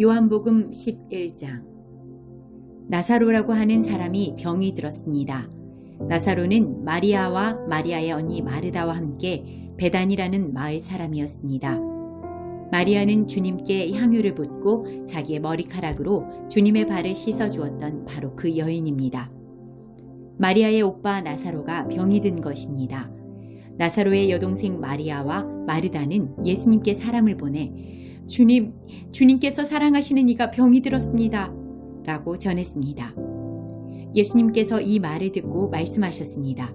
요한복음 11장. 나사로라고 하는 사람이 병이 들었습니다. 나사로는 마리아와 마리아의 언니 마르다와 함께 베단이라는 마을 사람이었습니다. 마리아는 주님께 향유를 붓고 자기의 머리카락으로 주님의 발을 씻어주었던 바로 그 여인입니다. 마리아의 오빠 나사로가 병이 든 것입니다. 나사로의 여동생 마리아와 마르다는 예수님께 사람을 보내 주님께서 사랑하시는 이가 병이 들었습니다 라고 전했습니다. 예수님께서 이 말을 듣고 말씀하셨습니다.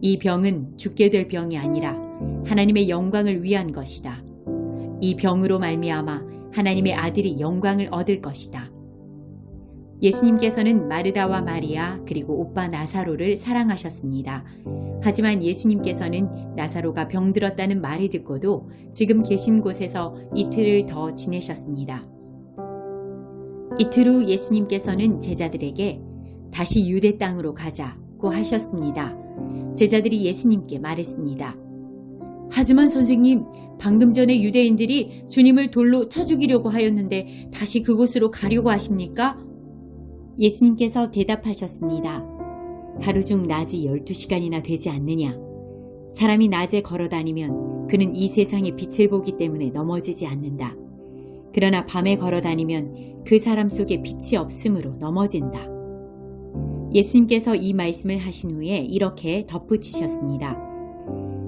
이 병은 죽게 될 병이 아니라 하나님의 영광을 위한 것이다. 이 병으로 말미암아 하나님의 아들이 영광을 얻을 것이다. 예수님께서는 마르다와 마리아 그리고 오빠 나사로를 사랑하셨습니다. 하지만 예수님께서는 나사로가 병들었다는 말을 듣고도 지금 계신 곳에서 이틀을 더 지내셨습니다. 이틀 후 예수님께서는 제자들에게 다시 유대 땅으로 가자고 하셨습니다. 제자들이 예수님께 말했습니다. 하지만 선생님, 방금 전에 유대인들이 주님을 돌로 쳐 죽이려고 하였는데 다시 그곳으로 가려고 하십니까? 예수님께서 대답하셨습니다. 하루 중 낮이 12시간이나 되지 않느냐? 사람이 낮에 걸어다니면 그는 이 세상의 빛을 보기 때문에 넘어지지 않는다. 그러나 밤에 걸어다니면 그 사람 속에 빛이 없으므로 넘어진다. 예수님께서 이 말씀을 하신 후에 이렇게 덧붙이셨습니다.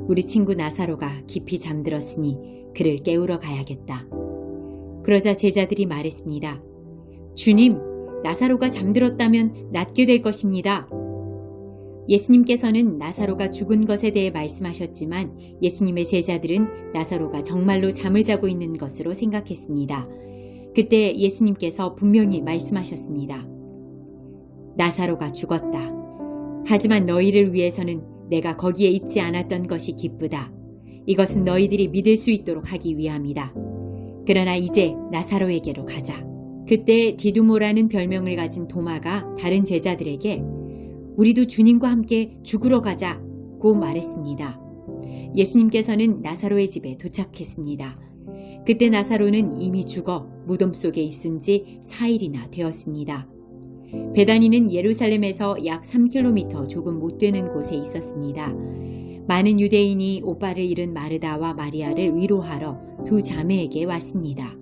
우리 친구 나사로가 깊이 잠들었으니 그를 깨우러 가야겠다. 그러자 제자들이 말했습니다. 주님, 나사로가 잠들었다면 낫게 될 것입니다. 예수님께서는 나사로가 죽은 것에 대해 말씀하셨지만 예수님의 제자들은 나사로가 정말로 잠을 자고 있는 것으로 생각했습니다. 그때 예수님께서 분명히 말씀하셨습니다. 나사로가 죽었다. 하지만 너희를 위해서는 내가 거기에 있지 않았던 것이 기쁘다. 이것은 너희들이 믿을 수 있도록 하기 위함이다. 그러나 이제 나사로에게로 가자. 그때 디두모라는 별명을 가진 도마가 다른 제자들에게 우리도 주님과 함께 죽으러 가자고 말했습니다. 예수님께서는 나사로의 집에 도착했습니다. 그때 나사로는 이미 죽어 무덤 속에 있은 지 4일이나 되었습니다. 베다니는 예루살렘에서 약 3km 조금 못 되는 곳에 있었습니다. 많은 유대인이 오빠를 잃은 마르다와 마리아를 위로하러 두 자매에게 왔습니다.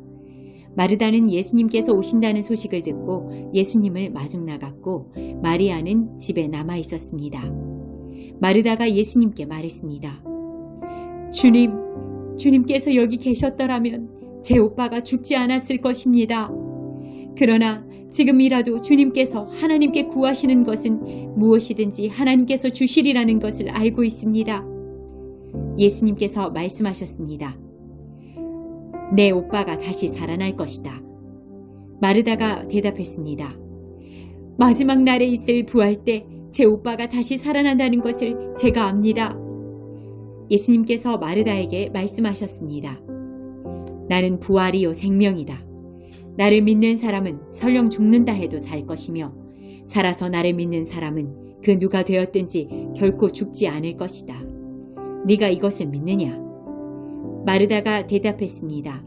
마르다는 예수님께서 오신다는 소식을 듣고 예수님을 마중 나갔고 마리아는 집에 남아 있었습니다. 마르다가 예수님께 말했습니다. 주님께서 여기 계셨더라면 제 오빠가 죽지 않았을 것입니다. 그러나 지금이라도 주님께서 하나님께 구하시는 것은 무엇이든지 하나님께서 주시리라는 것을 알고 있습니다. 예수님께서 말씀하셨습니다. 내 오빠가 다시 살아날 것이다. 마르다가 대답했습니다. 마지막 날에 있을 부활 때 제 오빠가 다시 살아난다는 것을 제가 압니다. 예수님께서 마르다에게 말씀하셨습니다. 나는 부활이요 생명이다. 나를 믿는 사람은 설령 죽는다 해도 살 것이며 살아서 나를 믿는 사람은 그 누가 되었든지 결코 죽지 않을 것이다. 네가 이것을 믿느냐? 마르다가 대답했습니다.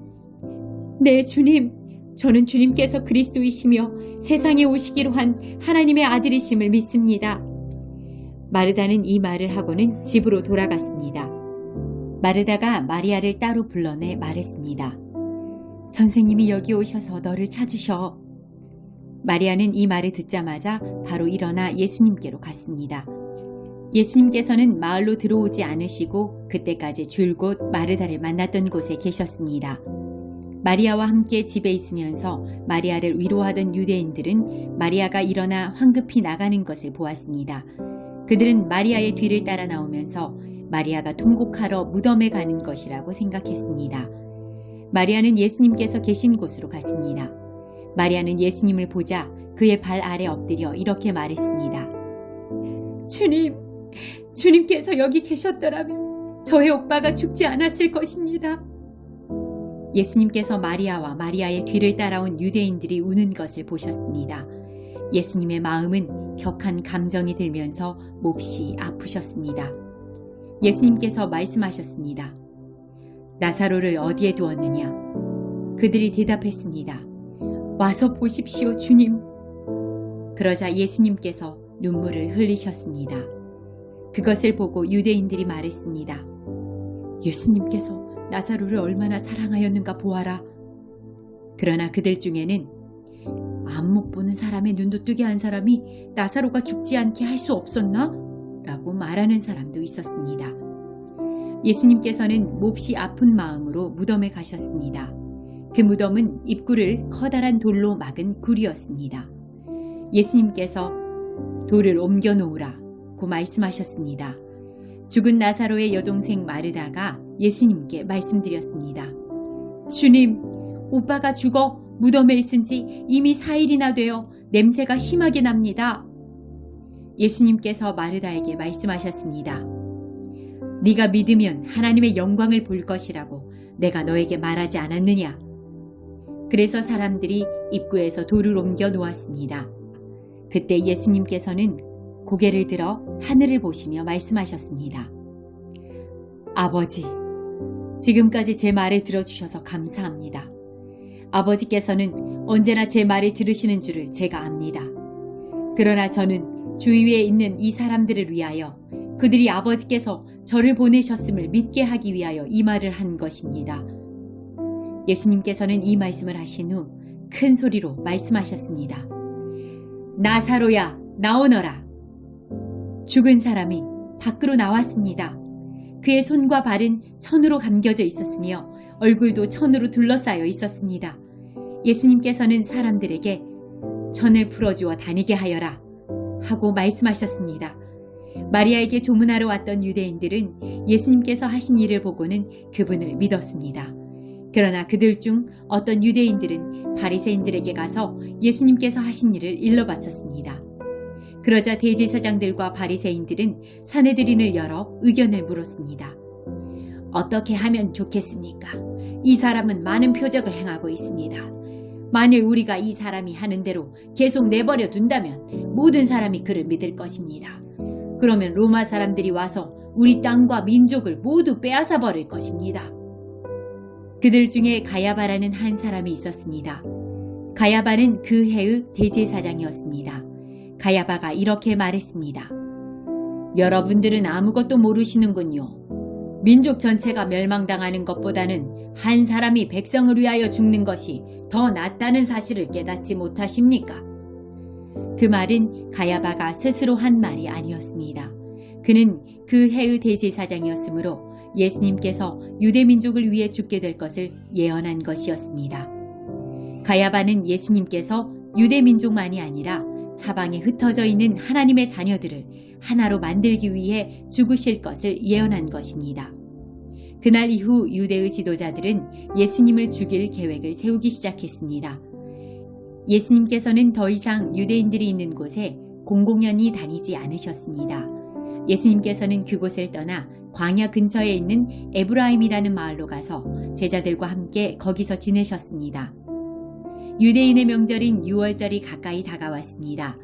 네, 주님. 저는 주님께서 그리스도이시며 세상에 오시기로 한 하나님의 아들이심을 믿습니다. 마르다는 이 말을 하고는 집으로 돌아갔습니다. 마르다가 마리아를 따로 불러내 말했습니다. 선생님이 여기 오셔서 너를 찾으셔. 마리아는 이 말을 듣자마자 바로 일어나 예수님께로 갔습니다. 예수님께서는 마을로 들어오지 않으시고 그때까지 줄곧 마르다를 만났던 곳에 계셨습니다. 마리아와 함께 집에 있으면서 마리아를 위로하던 유대인들은 마리아가 일어나 황급히 나가는 것을 보았습니다. 그들은 마리아의 뒤를 따라 나오면서 마리아가 통곡하러 무덤에 가는 것이라고 생각했습니다. 마리아는 예수님께서 계신 곳으로 갔습니다. 마리아는 예수님을 보자 그의 발 아래 엎드려 이렇게 말했습니다. 주님께서 여기 계셨더라면 저의 오빠가 죽지 않았을 것입니다. 예수님께서 마리아와 마리아의 뒤를 따라온 유대인들이 우는 것을 보셨습니다. 예수님의 마음은 격한 감정이 들면서 몹시 아프셨습니다. 예수님께서 말씀하셨습니다. 나사로를 어디에 두었느냐? 그들이 대답했습니다. 와서 보십시오, 주님. 그러자 예수님께서 눈물을 흘리셨습니다. 그것을 보고 유대인들이 말했습니다. 예수님께서 나사로를 얼마나 사랑하였는가 보아라. 그러나 그들 중에는 안목 보는 사람의 눈도 뜨게 한 사람이 나사로가 죽지 않게 할 수 없었나? 라고 말하는 사람도 있었습니다. 예수님께서는 몹시 아픈 마음으로 무덤에 가셨습니다. 그 무덤은 입구를 커다란 돌로 막은 굴이었습니다. 예수님께서 돌을 옮겨 놓으라고 말씀하셨습니다. 죽은 나사로의 여동생 마르다가 예수님께 말씀드렸습니다. 주님, 오빠가 죽어 무덤에 있은 지 이미 4일이나 되어 냄새가 심하게 납니다. 예수님께서 마르다에게 말씀하셨습니다. 네가 믿으면 하나님의 영광을 볼 것이라고 내가 너에게 말하지 않았느냐? 그래서 사람들이 입구에서 돌을 옮겨 놓았습니다. 그때 예수님께서는 고개를 들어 하늘을 보시며 말씀하셨습니다. 아버지, 지금까지 제 말을 들어주셔서 감사합니다. 아버지께서는 언제나 제 말을 들으시는 줄을 제가 압니다. 그러나 저는 주위에 있는 이 사람들을 위하여 그들이 아버지께서 저를 보내셨음을 믿게 하기 위하여 이 말을 한 것입니다. 예수님께서는 이 말씀을 하신 후 큰 소리로 말씀하셨습니다. 나사로야, 나오너라. 죽은 사람이 밖으로 나왔습니다. 그의 손과 발은 천으로 감겨져 있었으며 얼굴도 천으로 둘러싸여 있었습니다. 예수님께서는 사람들에게 천을 풀어주어 다니게 하여라 하고 말씀하셨습니다. 마리아에게 조문하러 왔던 유대인들은 예수님께서 하신 일을 보고는 그분을 믿었습니다. 그러나 그들 중 어떤 유대인들은 바리새인들에게 가서 예수님께서 하신 일을 일러 바쳤습니다. 그러자 대제사장들과 바리새인들은 사내들인을 열어 의견을 물었습니다. 어떻게 하면 좋겠습니까? 이 사람은 많은 표적을 행하고 있습니다. 만일 우리가 이 사람이 하는 대로 계속 내버려 둔다면 모든 사람이 그를 믿을 것입니다. 그러면 로마 사람들이 와서 우리 땅과 민족을 모두 빼앗아 버릴 것입니다. 그들 중에 가야바라는 한 사람이 있었습니다. 가야바는 그 해의 대제사장이었습니다. 가야바가 이렇게 말했습니다. 여러분들은 아무것도 모르시는군요. 민족 전체가 멸망당하는 것보다는 한 사람이 백성을 위하여 죽는 것이 더 낫다는 사실을 깨닫지 못하십니까? 그 말은 가야바가 스스로 한 말이 아니었습니다. 그는 그 해의 대제사장이었으므로 예수님께서 유대민족을 위해 죽게 될 것을 예언한 것이었습니다. 가야바는 예수님께서 유대민족만이 아니라 사방에 흩어져 있는 하나님의 자녀들을 하나로 만들기 위해 죽으실 것을 예언한 것입니다. 그날 이후 유대의 지도자들은 예수님을 죽일 계획을 세우기 시작했습니다. 예수님께서는 더 이상 유대인들이 있는 곳에 공공연히 다니지 않으셨습니다. 예수님께서는 그곳을 떠나 광야 근처에 있는 에브라임이라는 마을로 가서 제자들과 함께 거기서 지내셨습니다. 유대인의 명절인 유월절이 가까이 다가왔습니다.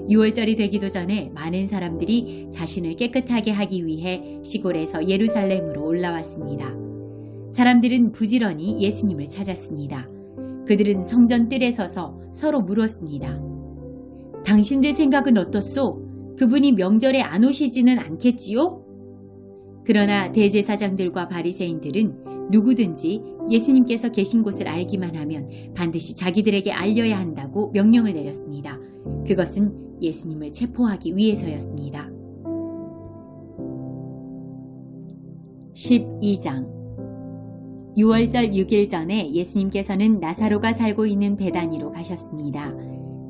유월절이 되기도 전에 많은 사람들이 자신을 깨끗하게 하기 위해 시골에서 예루살렘으로 올라왔습니다. 사람들은 부지런히 예수님을 찾았습니다. 그들은 성전 뜰에 서서 서로 물었습니다. 당신들 생각은 어떻소? 그분이 명절에 안 오시지는 않겠지요? 그러나 대제사장들과 바리새인들은 누구든지 예수님께서 계신 곳을 알기만 하면 반드시 자기들에게 알려야 한다고 명령을 내렸습니다. 그것은 예수님을 체포하기 위해서였습니다. 12장 6월절 6일 전에 예수님께서는 나사로가 살고 있는 베다니로 가셨습니다.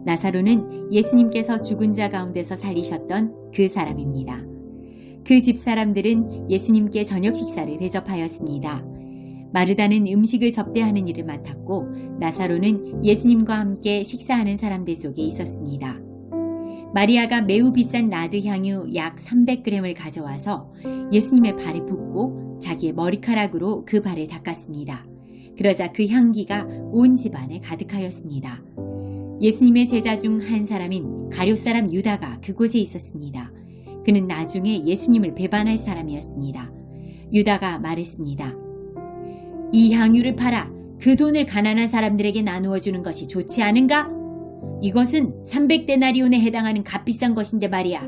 나사로는 예수님께서 죽은 자 가운데서 살리셨던 그 사람입니다. 그 집 사람들은 예수님께 저녁 식사를 대접하였습니다. 마르다는 음식을 접대하는 일을 맡았고 나사로는 예수님과 함께 식사하는 사람들 속에 있었습니다. 마리아가 매우 비싼 나드 향유 약 300g을 가져와서 예수님의 발에 붓고 자기의 머리카락으로 그 발을 닦았습니다. 그러자 그 향기가 온 집안에 가득하였습니다. 예수님의 제자 중 한 사람인 가룟 사람 유다가 그곳에 있었습니다. 그는 나중에 예수님을 배반할 사람이었습니다. 유다가 말했습니다. 이 향유를 팔아 그 돈을 가난한 사람들에게 나누어 주는 것이 좋지 않은가? 이것은 300데나리온에 해당하는 값비싼 것인데 말이야.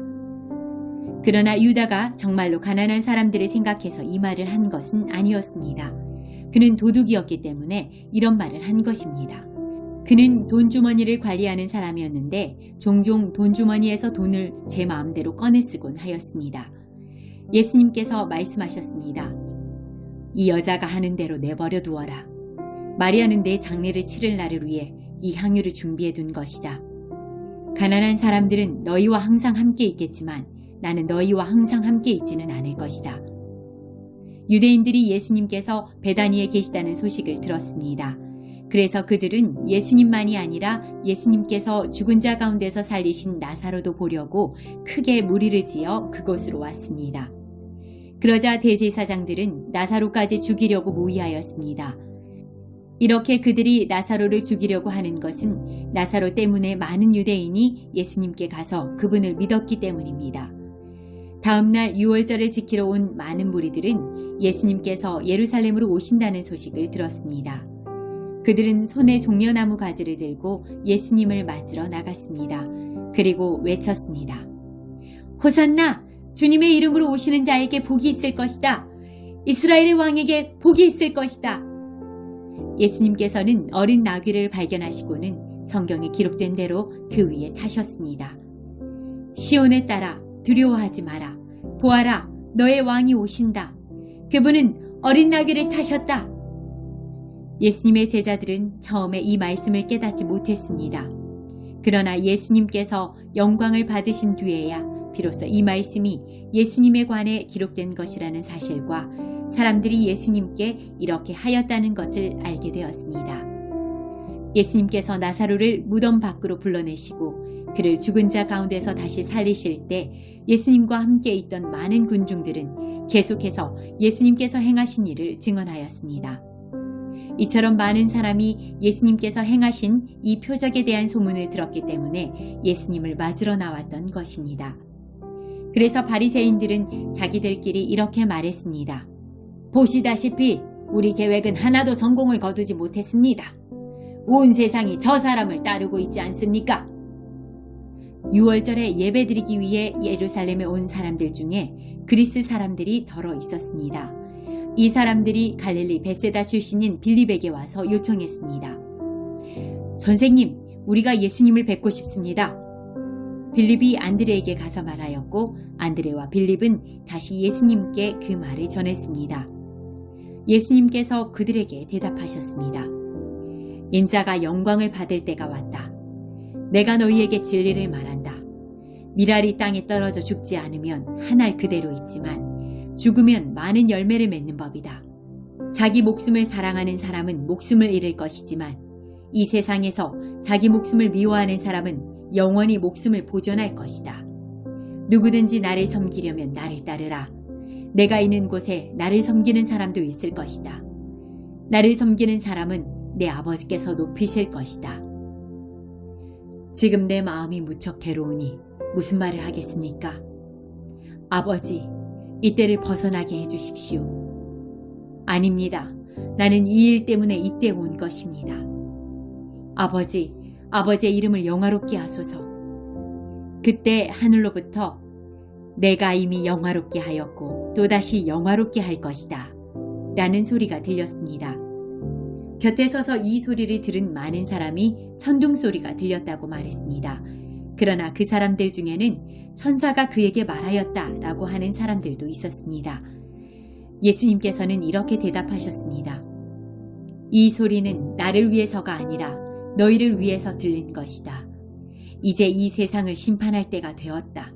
그러나 유다가 정말로 가난한 사람들을 생각해서 이 말을 한 것은 아니었습니다. 그는 도둑이었기 때문에 이런 말을 한 것입니다. 그는 돈주머니를 관리하는 사람이었는데 종종 돈주머니에서 돈을 제 마음대로 꺼내 쓰곤 하였습니다. 예수님께서 말씀하셨습니다. 이 여자가 하는 대로 내버려 두어라. 마리아는 내 장례를 치를 날을 위해 이 향유를 준비해 둔 것이다. 가난한 사람들은 너희와 항상 함께 있겠지만 나는 너희와 항상 함께 있지는 않을 것이다. 유대인들이 예수님께서 베다니에 계시다는 소식을 들었습니다. 그래서 그들은 예수님만이 아니라 예수님께서 죽은 자 가운데서 살리신 나사로도 보려고 크게 무리를 지어 그곳으로 왔습니다. 그러자 대제사장들은 나사로까지 죽이려고 모의하였습니다. 이렇게 그들이 나사로를 죽이려고 하는 것은 나사로 때문에 많은 유대인이 예수님께 가서 그분을 믿었기 때문입니다. 다음 날 유월절을 지키러 온 많은 무리들은 예수님께서 예루살렘으로 오신다는 소식을 들었습니다. 그들은 손에 종려나무 가지를 들고 예수님을 맞으러 나갔습니다. 그리고 외쳤습니다. 호산나! 주님의 이름으로 오시는 자에게 복이 있을 것이다. 이스라엘의 왕에게 복이 있을 것이다. 예수님께서는 어린 나귀를 발견하시고는 성경에 기록된 대로 그 위에 타셨습니다. 시온에 따라 두려워하지 마라. 보아라, 너의 왕이 오신다. 그분은 어린 나귀를 타셨다. 예수님의 제자들은 처음에 이 말씀을 깨닫지 못했습니다. 그러나 예수님께서 영광을 받으신 뒤에야 비로소 이 말씀이 예수님에 관해 기록된 것이라는 사실과 사람들이 예수님께 이렇게 하였다는 것을 알게 되었습니다. 예수님께서 나사로를 무덤 밖으로 불러내시고 그를 죽은 자 가운데서 다시 살리실 때 예수님과 함께 있던 많은 군중들은 계속해서 예수님께서 행하신 일을 증언하였습니다. 이처럼 많은 사람이 예수님께서 행하신 이 표적에 대한 소문을 들었기 때문에 예수님을 맞으러 나왔던 것입니다. 그래서 바리새인들은 자기들끼리 이렇게 말했습니다. 보시다시피 우리 계획은 하나도 성공을 거두지 못했습니다. 온 세상이 저 사람을 따르고 있지 않습니까? 유월절에 예배드리기 위해 예루살렘에 온 사람들 중에 그리스 사람들이 더러 있었습니다. 이 사람들이 갈릴리 벳세다 출신인 빌립에게 와서 요청했습니다. 선생님, 우리가 예수님을 뵙고 싶습니다. 빌립이 안드레에게 가서 말하였고 안드레와 빌립은 다시 예수님께 그 말을 전했습니다. 예수님께서 그들에게 대답하셨습니다. 인자가 영광을 받을 때가 왔다. 내가 너희에게 진리를 말한다. 미랄이 땅에 떨어져 죽지 않으면 한 알 그대로 있지만 죽으면 많은 열매를 맺는 법이다. 자기 목숨을 사랑하는 사람은 목숨을 잃을 것이지만 이 세상에서 자기 목숨을 미워하는 사람은 영원히 목숨을 보존할 것이다. 누구든지 나를 섬기려면 나를 따르라. 내가 있는 곳에 나를 섬기는 사람도 있을 것이다. 나를 섬기는 사람은 내 아버지께서 높이실 것이다. 지금 내 마음이 무척 괴로우니 무슨 말을 하겠습니까? 아버지, 이때를 벗어나게 해주십시오. 아닙니다. 나는 이 일 때문에 이때 온 것입니다. 아버지, 아버지의 이름을 영화롭게 하소서. 그때 하늘로부터 내가 이미 영화롭게 하였고 또다시 영화롭게 할 것이다. 라는 소리가 들렸습니다. 곁에 서서 이 소리를 들은 많은 사람이 천둥 소리가 들렸다고 말했습니다. 그러나 그 사람들 중에는 천사가 그에게 말하였다 라고 하는 사람들도 있었습니다. 예수님께서는 이렇게 대답하셨습니다. 이 소리는 나를 위해서가 아니라 너희를 위해서 들린 것이다. 이제 이 세상을 심판할 때가 되었다.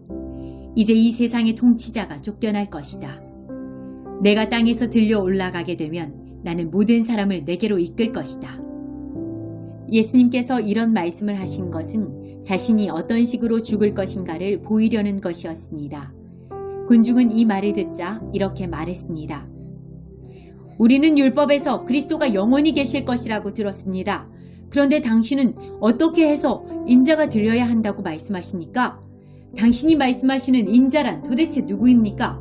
이제 이 세상의 통치자가 쫓겨날 것이다. 내가 땅에서 들려 올라가게 되면 나는 모든 사람을 내게로 이끌 것이다. 예수님께서 이런 말씀을 하신 것은 자신이 어떤 식으로 죽을 것인가를 보이려는 것이었습니다. 군중은 이 말을 듣자 이렇게 말했습니다. 우리는 율법에서 그리스도가 영원히 계실 것이라고 들었습니다. 그런데 당신은 어떻게 해서 인자가 들려야 한다고 말씀하십니까? 당신이 말씀하시는 인자란 도대체 누구입니까?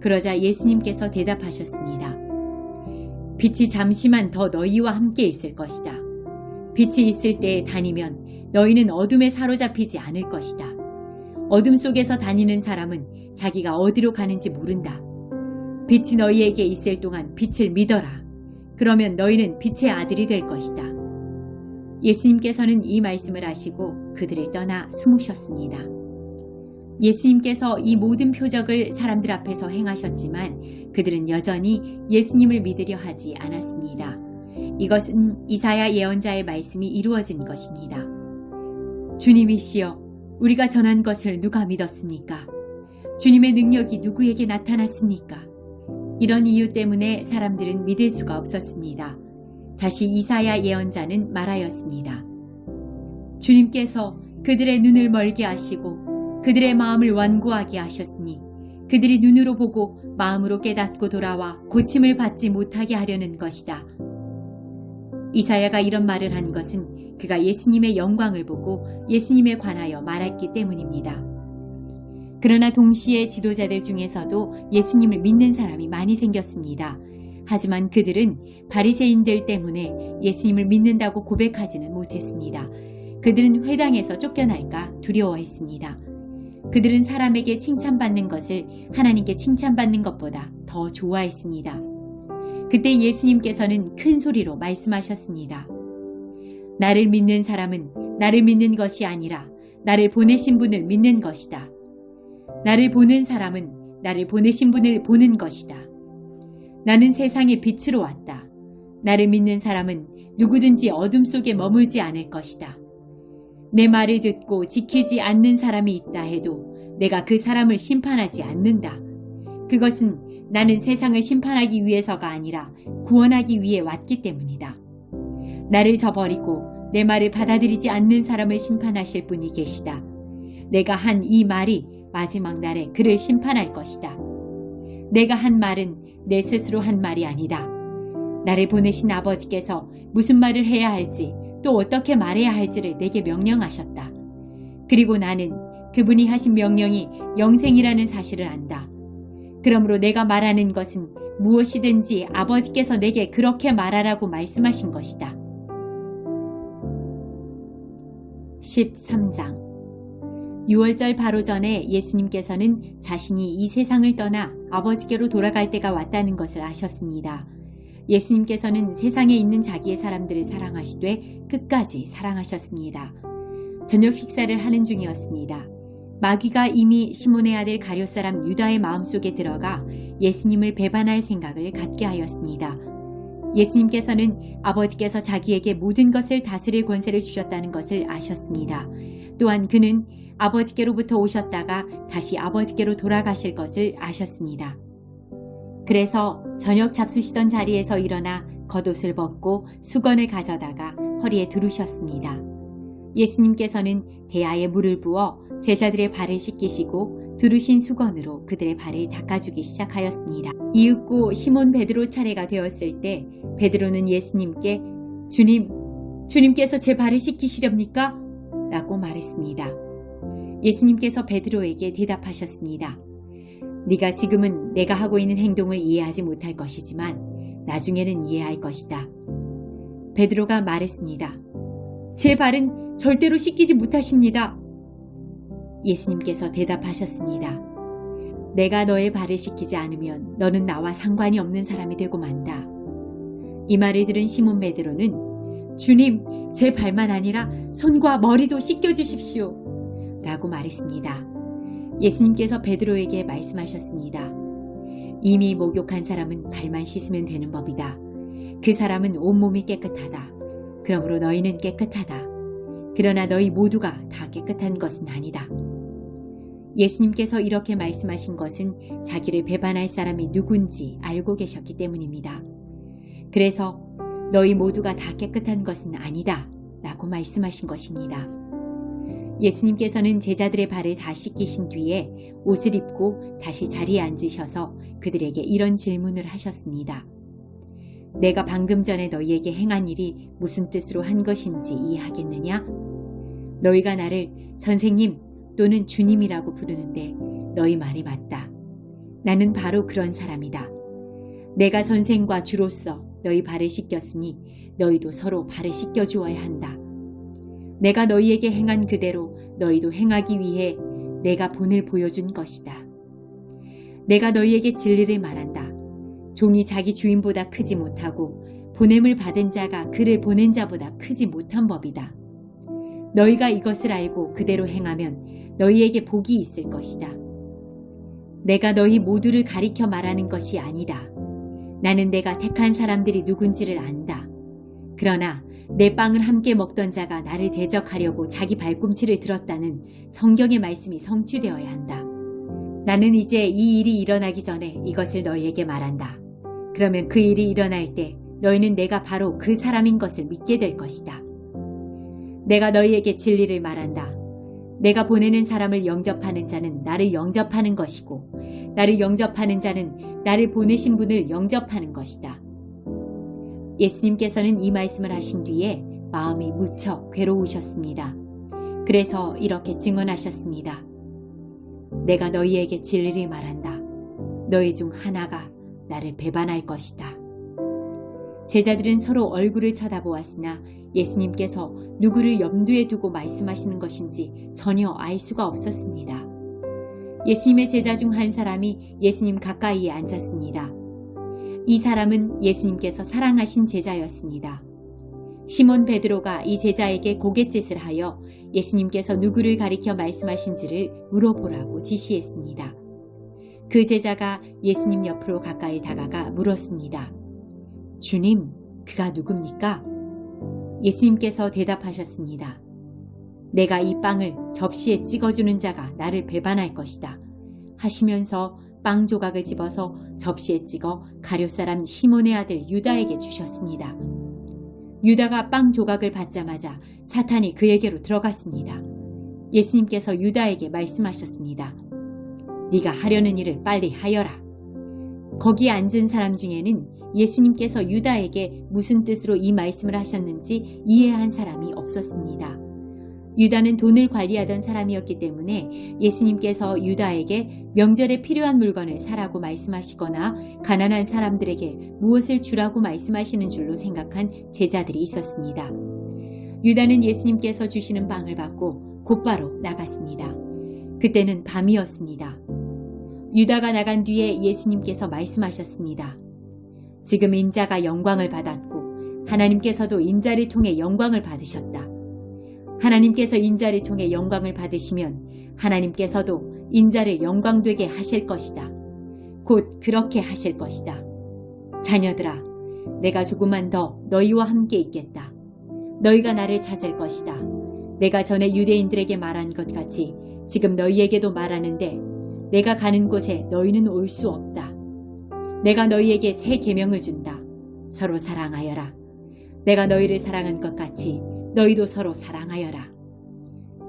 그러자 예수님께서 대답하셨습니다. 빛이 잠시만 더 너희와 함께 있을 것이다. 빛이 있을 때에 다니면 너희는 어둠에 사로잡히지 않을 것이다. 어둠 속에서 다니는 사람은 자기가 어디로 가는지 모른다. 빛이 너희에게 있을 동안 빛을 믿어라. 그러면 너희는 빛의 아들이 될 것이다. 예수님께서는 이 말씀을 하시고 그들을 떠나 숨으셨습니다. 예수님께서 이 모든 표적을 사람들 앞에서 행하셨지만 그들은 여전히 예수님을 믿으려 하지 않았습니다. 이것은 이사야 예언자의 말씀이 이루어진 것입니다. 주님이시여, 우리가 전한 것을 누가 믿었습니까? 주님의 능력이 누구에게 나타났습니까? 이런 이유 때문에 사람들은 믿을 수가 없었습니다. 다시 이사야 예언자는 말하였습니다. 주님께서 그들의 눈을 멀게 하시고 그들의 마음을 완고하게 하셨으니 그들이 눈으로 보고 마음으로 깨닫고 돌아와 고침을 받지 못하게 하려는 것이다. 이사야가 이런 말을 한 것은 그가 예수님의 영광을 보고 예수님에 관하여 말했기 때문입니다. 그러나 동시에 지도자들 중에서도 예수님을 믿는 사람이 많이 생겼습니다. 하지만 그들은 바리새인들 때문에 예수님을 믿는다고 고백하지는 못했습니다. 그들은 회당에서 쫓겨날까 두려워했습니다. 그들은 사람에게 칭찬받는 것을 하나님께 칭찬받는 것보다 더 좋아했습니다. 그때 예수님께서는 큰 소리로 말씀하셨습니다. 나를 믿는 사람은 나를 믿는 것이 아니라 나를 보내신 분을 믿는 것이다. 나를 보는 사람은 나를 보내신 분을 보는 것이다. 나는 세상의 빛으로 왔다. 나를 믿는 사람은 누구든지 어둠 속에 머물지 않을 것이다. 내 말을 듣고 지키지 않는 사람이 있다 해도 내가 그 사람을 심판하지 않는다. 그것은 나는 세상을 심판하기 위해서가 아니라 구원하기 위해 왔기 때문이다. 나를 저버리고 내 말을 받아들이지 않는 사람을 심판하실 분이 계시다. 내가 한 이 말이 마지막 날에 그를 심판할 것이다. 내가 한 말은 내 스스로 한 말이 아니다. 나를 보내신 아버지께서 무슨 말을 해야 할지 또 어떻게 말해야 할지를 내게 명령하셨다. 그리고 나는 그분이 하신 명령이 영생이라는 사실을 안다. 그러므로 내가 말하는 것은 무엇이든지 아버지께서 내게 그렇게 말하라고 말씀하신 것이다. 13장 6월절 바로 전에 예수님께서는 자신이 이 세상을 떠나 아버지께로 돌아갈 때가 왔다는 것을 아셨습니다. 예수님께서는 세상에 있는 자기의 사람들을 사랑하시되 끝까지 사랑하셨습니다. 저녁 식사를 하는 중이었습니다. 마귀가 이미 시몬의 아들 가룟 사람 유다의 마음속에 들어가 예수님을 배반할 생각을 갖게 하였습니다. 예수님께서는 아버지께서 자기에게 모든 것을 다스릴 권세를 주셨다는 것을 아셨습니다. 또한 그는 아버지께로부터 오셨다가 다시 아버지께로 돌아가실 것을 아셨습니다. 그래서 저녁 잡수시던 자리에서 일어나 겉옷을 벗고 수건을 가져다가 허리에 두르셨습니다. 예수님께서는 대야에 물을 부어 제자들의 발을 씻기시고 두르신 수건으로 그들의 발을 닦아주기 시작하였습니다. 이윽고 시몬 베드로 차례가 되었을 때 베드로는 예수님께 주님께서 제 발을 씻기시렵니까? 라고 말했습니다. 예수님께서 베드로에게 대답하셨습니다. 네가 지금은 내가 하고 있는 행동을 이해하지 못할 것이지만 나중에는 이해할 것이다. 베드로가 말했습니다. 제 발은 절대로 씻기지 못하십니다. 예수님께서 대답하셨습니다. 내가 너의 발을 씻기지 않으면 너는 나와 상관이 없는 사람이 되고 만다. 이 말을 들은 시몬 베드로는 주님, 제 발만 아니라 손과 머리도 씻겨주십시오. 라고 말했습니다. 예수님께서 베드로에게 말씀하셨습니다. 이미 목욕한 사람은 발만 씻으면 되는 법이다. 그 사람은 온몸이 깨끗하다. 그러므로 너희는 깨끗하다. 그러나 너희 모두가 다 깨끗한 것은 아니다. 예수님께서 이렇게 말씀하신 것은 자기를 배반할 사람이 누군지 알고 계셨기 때문입니다. 그래서 너희 모두가 다 깨끗한 것은 아니다 라고 말씀하신 것입니다. 예수님께서는 제자들의 발을 다 씻기신 뒤에 옷을 입고 다시 자리에 앉으셔서 그들에게 이런 질문을 하셨습니다. 내가 방금 전에 너희에게 행한 일이 무슨 뜻으로 한 것인지 이해하겠느냐? 너희가 나를 선생님 또는 주님이라고 부르는데 너희 말이 맞다. 나는 바로 그런 사람이다. 내가 선생과 주로서 너희 발을 씻겼으니 너희도 서로 발을 씻겨 주어야 한다. 내가 너희에게 행한 그대로 너희도 행하기 위해 내가 본을 보여준 것이다. 내가 너희에게 진리를 말한다. 종이 자기 주인보다 크지 못하고 보냄을 받은 자가 그를 보낸 자보다 크지 못한 법이다. 너희가 이것을 알고 그대로 행하면 너희에게 복이 있을 것이다. 내가 너희 모두를 가리켜 말하는 것이 아니다. 나는 내가 택한 사람들이 누군지를 안다. 그러나 내 빵을 함께 먹던 자가 나를 대적하려고 자기 발꿈치를 들었다는 성경의 말씀이 성취되어야 한다. 나는 이제 이 일이 일어나기 전에 이것을 너희에게 말한다. 그러면 그 일이 일어날 때 너희는 내가 바로 그 사람인 것을 믿게 될 것이다. 내가 너희에게 진리를 말한다. 내가 보내는 사람을 영접하는 자는 나를 영접하는 것이고 나를 영접하는 자는 나를 보내신 분을 영접하는 것이다. 예수님께서는 이 말씀을 하신 뒤에 마음이 무척 괴로우셨습니다. 그래서 이렇게 증언하셨습니다. 내가 너희에게 진리를 말한다. 너희 중 하나가 나를 배반할 것이다. 제자들은 서로 얼굴을 쳐다보았으나 예수님께서 누구를 염두에 두고 말씀하시는 것인지 전혀 알 수가 없었습니다. 예수님의 제자 중 한 사람이 예수님 가까이에 앉았습니다. 이 사람은 예수님께서 사랑하신 제자였습니다. 시몬 베드로가 이 제자에게 고갯짓을 하여 예수님께서 누구를 가리켜 말씀하신지를 물어보라고 지시했습니다. 그 제자가 예수님 옆으로 가까이 다가가 물었습니다. 주님, 그가 누굽니까? 예수님께서 대답하셨습니다. 내가 이 빵을 접시에 찍어주는 자가 나를 배반할 것이다. 하시면서 빵 조각을 집어서 접시에 찍어 가룟 사람 시몬의 아들 유다에게 주셨습니다. 유다가 빵 조각을 받자마자 사탄이 그에게로 들어갔습니다. 예수님께서 유다에게 말씀하셨습니다. 네가 하려는 일을 빨리 하여라. 거기에 앉은 사람 중에는 예수님께서 유다에게 무슨 뜻으로 이 말씀을 하셨는지 이해한 사람이 없었습니다. 유다는 돈을 관리하던 사람이었기 때문에 예수님께서 유다에게 명절에 필요한 물건을 사라고 말씀하시거나 가난한 사람들에게 무엇을 주라고 말씀하시는 줄로 생각한 제자들이 있었습니다. 유다는 예수님께서 주시는 빵을 받고 곧바로 나갔습니다. 그때는 밤이었습니다. 유다가 나간 뒤에 예수님께서 말씀하셨습니다. 지금 인자가 영광을 받았고 하나님께서도 인자를 통해 영광을 받으셨다. 하나님께서 인자를 통해 영광을 받으시면 하나님께서도 인자를 영광되게 하실 것이다. 곧 그렇게 하실 것이다. 자녀들아, 내가 조금만 더 너희와 함께 있겠다. 너희가 나를 찾을 것이다. 내가 전에 유대인들에게 말한 것 같이 지금 너희에게도 말하는데 내가 가는 곳에 너희는 올 수 없다. 내가 너희에게 새 계명을 준다. 서로 사랑하여라. 내가 너희를 사랑한 것 같이 너희도 서로 사랑하여라.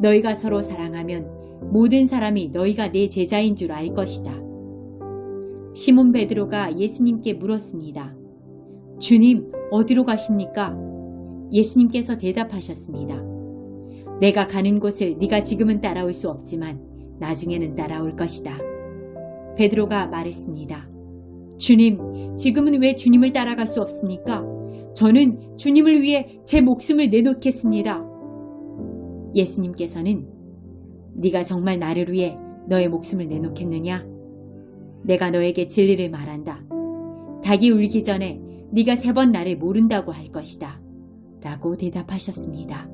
너희가 서로 사랑하면 모든 사람이 너희가 내 제자인 줄 알 것이다. 시몬 베드로가 예수님께 물었습니다. 주님, 어디로 가십니까? 예수님께서 대답하셨습니다. 내가 가는 곳을 네가 지금은 따라올 수 없지만 나중에는 따라올 것이다. 베드로가 말했습니다. 주님, 지금은 왜 주님을 따라갈 수 없습니까? 저는 주님을 위해 제 목숨을 내놓겠습니다. 예수님께서는 네가 정말 나를 위해 너의 목숨을 내놓겠느냐? 내가 너에게 진리를 말한다. 닭이 울기 전에 네가 3번 나를 모른다고 할 것이다. 라고 대답하셨습니다.